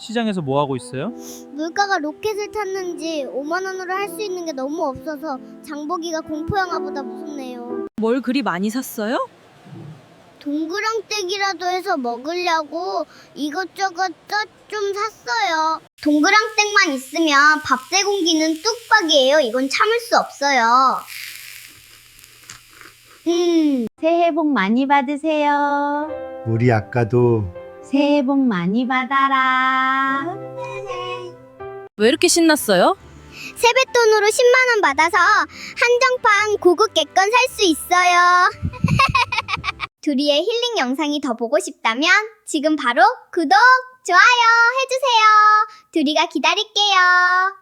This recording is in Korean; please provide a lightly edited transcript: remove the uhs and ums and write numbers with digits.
시장에서 뭐 하고 있어요? 물가가 로켓을 탔는지 5만 원으로 할 수 있는 게 너무 없어서 장보기가 공포 영화보다 무섭네요. 뭘 그리 많이 샀어요? 동그랑땡이라도 해서 먹으려고 이것저것 좀 샀어요. 동그랑땡만 있으면 밥 세 공기는 뚝박이에요. 이건 참을 수 없어요. 새해 복 많이 받으세요. 우리 아까도 새해 복 많이 받아라. 왜 이렇게 신났어요? 세뱃돈으로 10만 원 받아서 한정판 고급 객권 살 수 있어요. 두리의 힐링 영상이 더 보고 싶다면 지금 바로 구독, 좋아요 해주세요. 두리가 기다릴게요.